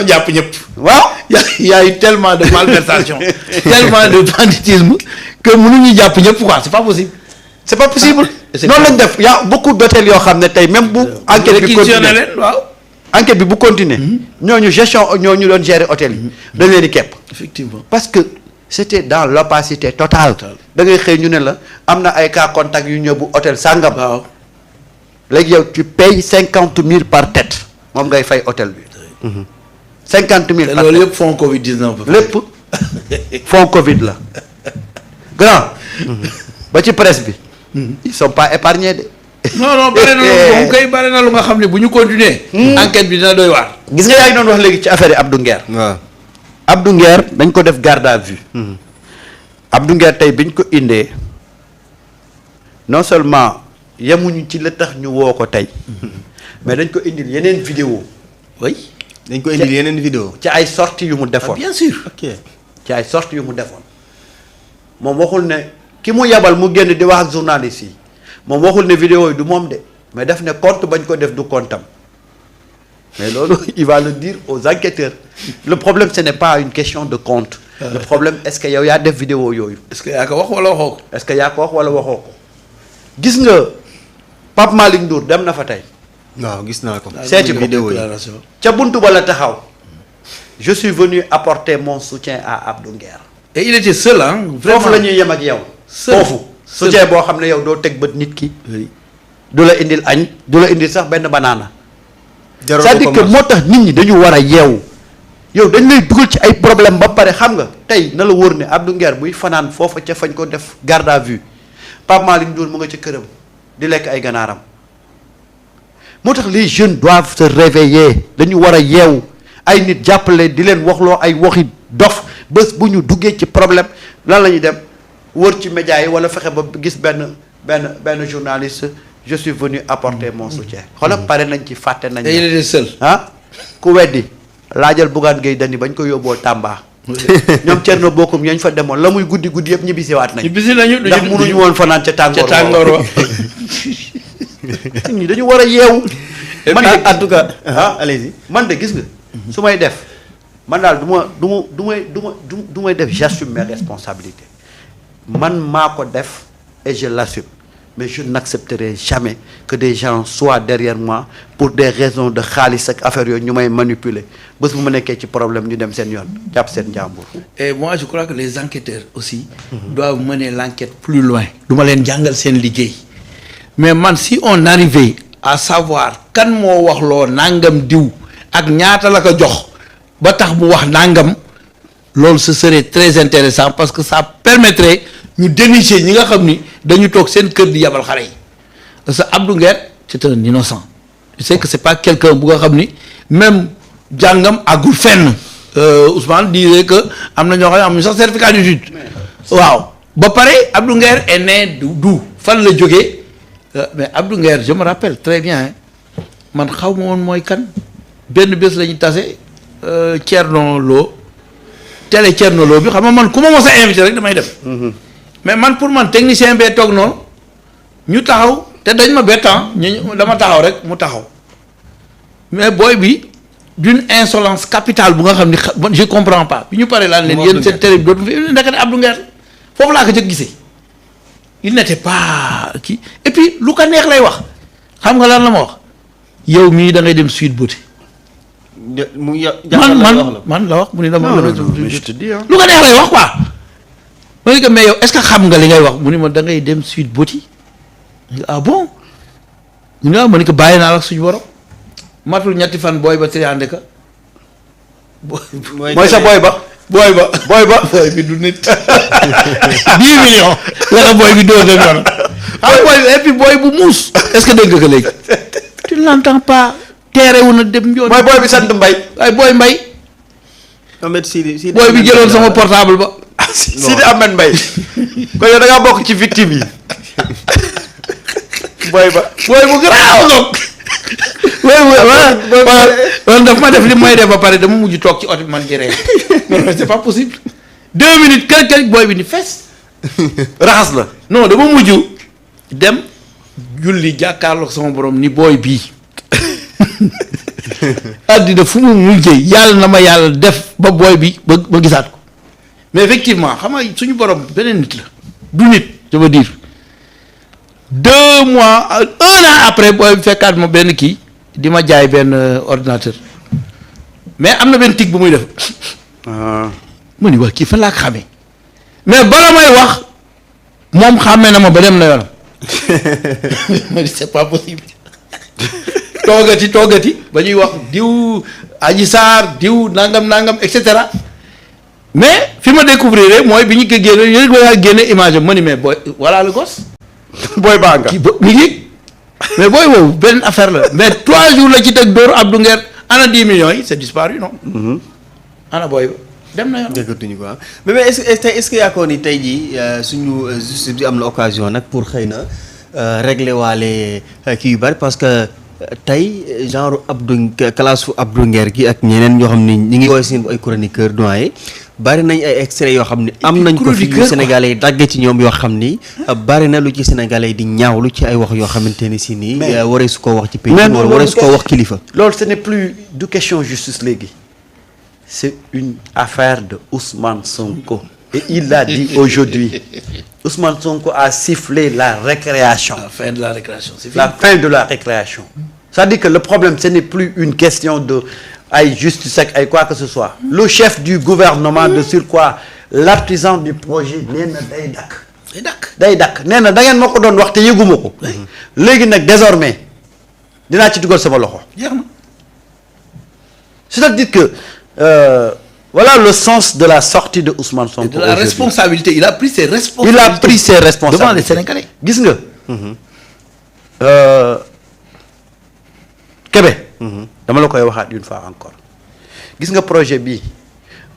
sax jàpp ñëpp. waaw y a eu tellement de malversation tellement de banditisme que mënuñu jàpp ñëpp quoi c'est pas possible. c'est pas possible. noonu lañ def y a beaucoup d'hôtels yoo xam ne tey même bu. enquête bi continuer leen waaw. enquête bi bu continuer ñooñu gestion ñooñu doon gérer hôtel yi. dañ leen di kepp. effectivement parce que c'était dans l'opacité totale. da ngay xëy ñu ne la am na ay cas contact yu ñëw bu hôtel sàngam. waaw. léegi yow tu payes 50 000 par tête moom ngay fay hôtel bi. 50 000 te par loolu tête yëpp fonds Covid 19. lépp fonds Covid la. grand. ba ci presse bi. ils sont pas épargnés de. non bare na moom kay bare na lu nga xam ne bu ñu continuer enquête bi dina doy waar. gis nga yaa ngi doon wax léegi ci affaire yi Abdou Nguer. waaw Abdou Nguer dañ ko def garde à vue. Abdou Nguer tey biñ ko indee non seulement yemuñu ci la tax ñu woo ko tey mais dañ ko indil yeneen vidéo oui. dañ ko indil yeneen vidéo ci ay sorties yu mu defoon. bien sûr. ok ci ay sorties yu mu defoon moom waxul ne ki mu yabal mu génn di wax ak journaliste yi moom waxul ne vidéo yi du moom de mais def ne compte bañ ko def du comptam mais loolu il va le dire aux enquêteurs le problème ce n'est pas une question de compte. le problème est-ce que yow yaa def vidéo yooyu. est-ce que yaa ko wax wala waxoo ko. est-ce que yaa ko wax wala waxoo ko gis nga Pape Malick Ndour dem na fa tey. waaw gis naa ko. seeti ko vidéo yi ca buntu ba la taxaw. je suis venu apporter mon soutien à Abdou Nguer. et il était seul ah. vraiment foofu la ñuy yem ak yow. foofu soutien boo xam ne yow doo teg bët nit ki. du la indil añ du la indil sax benn banaana. c'est-à-dire que moo tax nit ñi dañu war a yeewu. yow dañ lay dugal ci ay problème ba pare xam nga tey na la wóor ne Abdou Nguer buy fanaan foofa ca fañ ko def garde à vue Pape Malick Ndour mu nga ca këram di lekk ay ganaaram moo tax les jeunes doivent se réveiller dañu war a yeewu ay nit jàppale di leen waxloo ay waxi dof bés bu ñu duggee ci problème lan la ñuy dem wër ci médias yi wala fexe ba gis benn journaliste je suis venu apporter mon soutien xoolal pare nañ ci fàtte nañ. et il était seul. ah ku weddi laajal Bougane Gueye Dany bañ ko yóbboo Tamba. ñoom Thierno Bocoum yañ fa demoon la muy guddi guddi yëpp ñibbisiwaat nañ. ñibbisi nañu ndax mënuñu woon fanaan ca tàngoor wa. ñi dañu war a yeewu. man en tout cas allez-y. man de gis nga. su may def man daal du may def j'assume mes responsabilités man maa ko def et je l'assume mais je n'accepterai jamais que des gens soient derrière moi pour des raisons de xaalis ak affaire yooyu ñu may manipuler bés bu ma nekkee ci problème ñu dem seen yoon jàpp seen njàmbur. et moi je crois que les enquêteurs aussi doivent mener l'enquête plus loin. du ma leen jàngal seen liggéey mais man si on arrivait à savoir kan moo wax loo nangam diw ak ñaata la ko jox ba tax mu wax nangam loolu ce serait très intéressant parce que ça permettrait ñu dénicher ñi nga xam ni dañu toog seen kër di yabal xale yi parce que Abdou Nguer c'est un innocent tu sais que c'est pas quelqu'un bu nga xam ni même jàngam àggul fenn Ousmane disait que am na ñoo xam ne am nañu sax certificat d'études waaw ba pare Abdou Nguer est né du fan la jógee mais Abdou Nguer je me rappelle très bien man xaw ma woon mooy kan benn bés la ñu tase Thierno Lo télé Thierno Lo bi xam nga man ku ma mos a invité rek damay def mais man pour man technicien bee toog noonu ñu taxaw te dañ ma bettan ñu dama taxaw rek mu taxaw mais booy bi d'une insolence capitale bu nga xam ni je comprends pas bi ñu paree laan leen yéen seen télé bi dootu fi ndekete Abdou Nguer foofu laa ko jëkk gisee il n'était pas kii et puis lu ko neex lay wax xam nga lan la ma wax yow mii da ngay dem Sweet Beauté man la wax mu ni dama lu ko neex lay wax quoi ma ne ko mais yow est-ce que xam nga li ngay wax mu ni ma da ngay dem Sweet Beauté ah bon mu ne ma ne ko bàyyi naa la suñu borom matul ñetti fan booy ba triande ka mooy sa booy ba booy bi du nit 10 millions la ko booy bi doo dem yoon booy et puis booy bu muus est-ce que dégg nga ko léegi tu l'entends pas teerewu na dem yoon mooy booy bi sant Mbaye ay booy Mbaye booy bi jëloon sama portable ba Sidi Ahmed Mbaye ko yow da ngaa bokk ci victime yi booy bu garaaw ngoog man daf ma def li may def ba pare dama mujj toog ci oto bi man di ree mais c'est pas possible 2 minutes kër booy bi ni fees raxas la non dama mujj dem julli jàkkaarloog sama borom ni booy bii àddina fu mu mujjee yàlla na ma yàlla def ba booy bi ba gisaat ko mais effectivement xam nga suñu borom beneen nit la du nit je veux dire 2 mois 1 an après booy bi fekkaat ma benn kii di ma jaay benn ordinateur mais am na benn tig bu muy def mu ni wax kii fan laa ko xamee mais bala may wax moom xàmmee na ma ba dem na yoonam ma di c'est pas possible toogati ba ñuy wax diw Adji Sarr diw nangam et cetera mais fi ma découvrir mooy bi ñu ko génne yéen a génne image am ma ni mais booy voilà le gosse. booy baa nga kii ba mi ngi mais booy boobu benn affaire la mais 3 jours la ci teg dóor Abdou Nguer ana 10 millions yi c'est disparu non. ana booy ba dem na yoon. déggatuñu quoi mais est-ce que yaakaar ni tey jii suñu justice bi am na occasion nag pour xëy na régler waale kii yu bari parce que tey genre classe Abdou Nguer gi ak ñeneen ñoo xam ni ñi ngi woowee seen ay chroniqueur doyen bari nañ ay extraits yoo xam ni am nañ ko fi ñu Sénégalais yi dagg ci ñoom yoo xam ni bari na lu ci Sénégalais yi di ñaawlu ci ay wax yoo xamante ni si nii waree su ko wax ci pays wala waree su ko wax kilifa loolu ce n'est plus du question justice léegi c'est une affaire de Ousmane Sonko et il l'a dit aujourd'hui Ousmane Sonko a sifflé la récréation. La fin de la récréation, c'est fini. La fin de la récréation. C'est-à-dire que le problème ce n'est plus une question de ay justice ak ay quoi que ce soit. Le chef du gouvernement de surcroît l'artisan du projet nee na day dakk nee na da ngeen ma ko doon wax te yëguma ko. léegi nag désormais dinaa ci dugal sama loxo. jeex na. C'est-à-dire que voilà le sens de la sortie de Ousmane Sonko. De la responsabilité, il a pris ses responsabilités. Il a pris ses responsabilités devant les Sénégalais. gis nga. Kébé. dama la koy waxaat une fois encore gis nga projet bi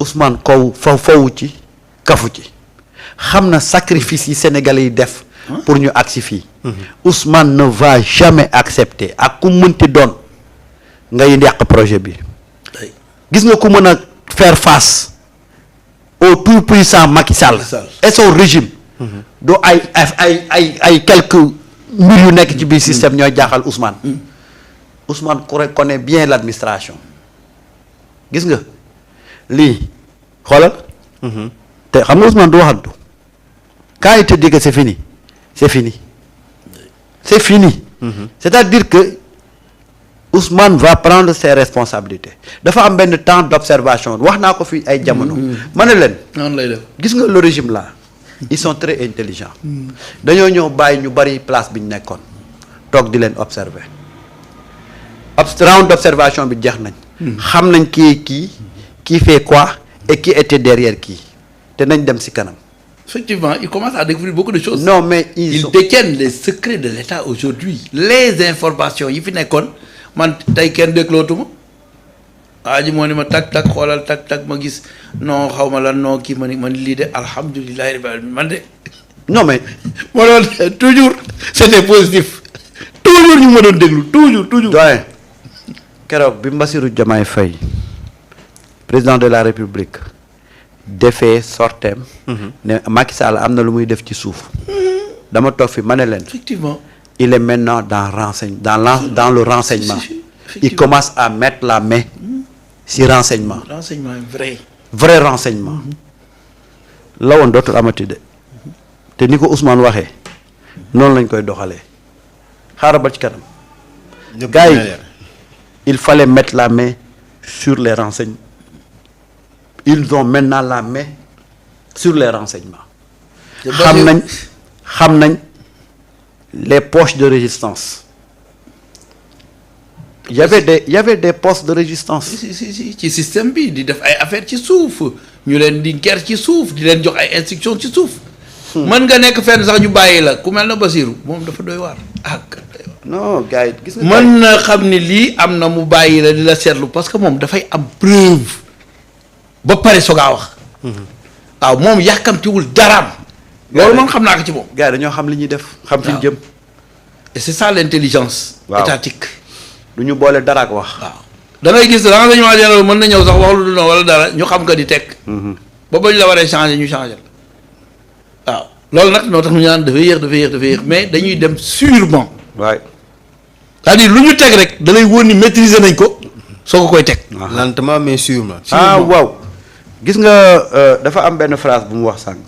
Ousmane fawu ci kafu ci xam na sacrifice yi Sénégalais yi def. pour ñu agsi fii. Ousmane ne va jamais accepter ak ku mënti doon ngay yàq projet bi. gis nga ku mën a faire face au tout puissant Macky Sall et son régime. doo ay quelques mbir yu nekk ci biir système ñooy jaaxal Ousmane. Ousmane connaît bien l'administration gis nga lii xoolal. te xam nga Ousmane du waxantu quand il te dit que c'est fini c'est fini c'est fini. C'est-à-dire que Ousmane va prendre ses responsabilités dafa am benn temps d'observation wax naa ko fi ay jamono. ma ne leen. noonu lay def gis nga le régime là ils sont très intelligents. dañoo ñëw bàyyi ñu bari place bi ñu nekkoon toog di leen observer. round d'observation bi jeex nañ. xam nañ qui fait quoi et qui était derrière qui te nañ dem ci kanam. Effectivement, ils commencent à découvrir beaucoup de choses. Non mais ils détiennent les secrets de l'État aujourd'hui. Les informations yi fi nekkoon man tey kenn déglootuma ji moo ni ma tak xoolal tak ma gis non xaw ma lan non kii ma ni man lii de alhamdulilah rabbil alamin man de. non mais. ma doon toujours c'était positif toujours ñu ma doon déglu toujours. doyen keroog bi Bassirou Diomaye Faye président de la République defee sorteem ne Macky Sall am na lu muy def ci suuf dama toog fi ma ne leen. Effectivement. Il est maintenant dans le renseignement. Il commence à mettre la main sur renseignement. Renseignement vrai. Vrai renseignement. la woon dootul amati de te ni ko Ousmane waxee noonu lañ koy doxalee xaaral ba ci kanam. gars yi il fallait mettre la main sur les renseignements. Ils ont maintenant la main sur les renseignements. xam nañ les poches de résistance. Il y avait des postes de résistance. si ci système bi di def ay affaire ci suuf ñu leen di ger ci suuf di leen jox ay instructions ci suuf. mën nga nekk fenn sax ñu bàyyi la ku mel na Basirou moom dafa doy waar non gars yi gis nga. mën na xam ni lii am na mu bàyyi la di la seetlu parce que moom dafay am preuve ba pare soog a wax. waaw moom yàkkamtiwul daraam. loolu moom xam naa ko ci moom. gars yi dañoo xam li ñuy def. xam fi ñu jëm. et c'est ça l'intelligence. étatique. du ñu boole dara ak wax. waaw da ngay gis renseignement général mën na ñëw sax wax lu dul noonu wala dara ñu xam ko di teg. ba bañ la waree changer ñu changer waaw loolu nag noo tax ñu naan dafa yéex mais dañuy dem sûrement. waay c'est-à-dire lu ñu teg rek da lay wóor ni maîtriser nañ ko soo ko koy teg. lentement mais sûrement. waaw gis nga dafa am benn phrase bu mu wax sànq.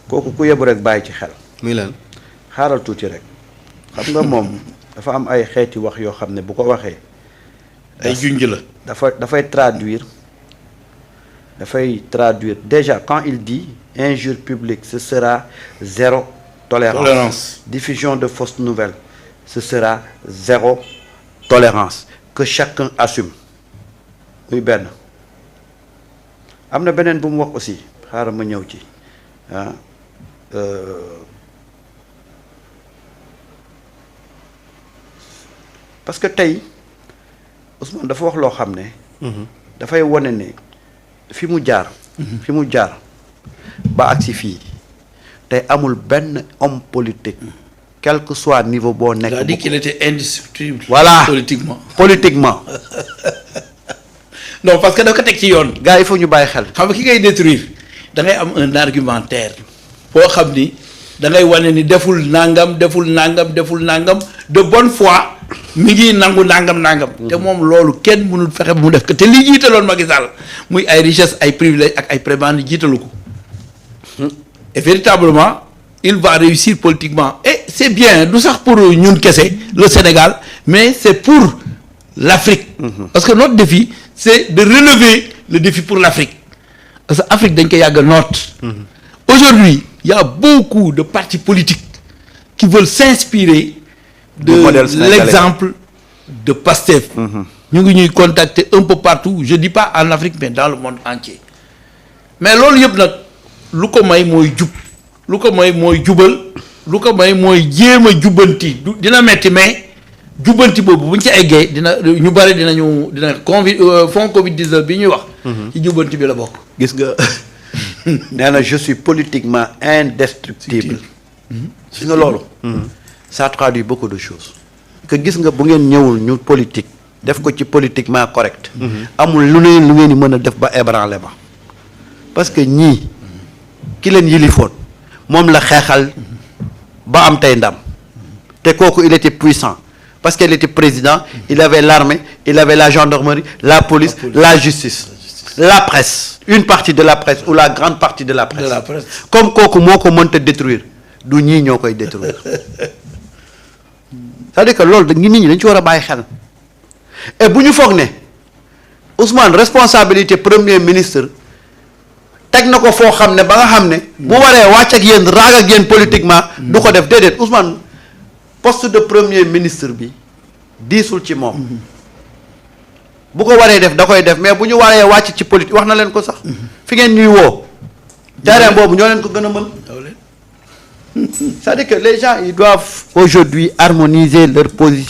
kooku ku yebu rek bàyyi ci xel. muy lan. xaaral tuuti rek xam nga moom dafa am ay xeeti wax yoo xam ne bu ko waxee. ay junj la. dafay traduire déjà quand il dit injure publique ce sera zéro tolérance. Diffusion de fausses nouvelles ce sera zéro tolérance que chacun assume muy benn am na beneen bu mu wax aussi xaaral ma ñëw ci parce que tey Ousmane dafa wax loo xam ne dafay wane ne fi mu jaar ba agsi fii tey amul benn homme politique quel que soit niveau boo nekk. il a dit qu'il était indestructible. voilà politiquement. non parce que dafa ko teg ci yoon. gars yi il faut ñu bàyyi xel. xam nga ki ngay détruire da ngay am un argumentaire boo xam ni da ngay wane ni deful nangam de bonne foi mi ngi nangu nangam. te moom loolu kenn mënul fexe mu def ko te li jiitaloon Macky Sall muy ay richesse ay privilèges ak ay prébendes jiitalu ko. et véritablement il va réussir politiquement et c'est bien du sax pour ñun kese le Sénégal mais c'est pour l'Afrique. Parce que notre défi c'est de relever le défi pour l'Afrique parce que Afrique dañ ko yàgg noot. Aujourd'hui il y a beaucoup de partis politiques qui veulent s'inspirer de l'exemple de Pastef. ñu ngi ñuy contacter un peu partout je dis pas en Afrique mais dans le monde entier mais loolu yëpp nag lu ko may mooy jub lu ko may mooy jubal lu ko may mooy jéem a jubbanti dina metti mais jubbanti boobu bu ñu ci eggee dina ñu bari dina fond Covid 19 bi ñuy wax. ci jubbanti bi la bokk. gis nga nee na je suis politiquement indestructible. gis nga loolu. ça traduit beaucoup de choses. que gis nga bu ngeen ñëwul ñu politique def ko ci politiquement correct. amul lu ngeen di mën a def ba ébranler ma parce que ñii ki leen yilifoon moom la xeexal ba am tey ndam te kooku il était puissant parce qu'il était président il avait l'armée il avait la gendarmerie la police la justice la presse une partie de la presse ou la grande partie de la presse comme kooku moo ko mënta détruire du ñii ñoo koy détruire c'est-à-dire que loolu nit ñi dañ ci war a bàyyi xel et bu ñu foog ne Ousmane responsabilité premier ministre teg na ko foo xam ne ba nga xam ne bu waree wàcc ak yéen raag ak yéen politiquement du ko def déedéet Ousmane poste de premier ministre bi diisul ci moom bu ko waree def da koy def mais bu ñu waree wàcc ci politique wax na leen ko sax fi ngeen ñuy woo terrain boobu ñoo leen ko gën a mën c'est-à-dire que les gens ils doivent aujourd'hui harmoniser leur position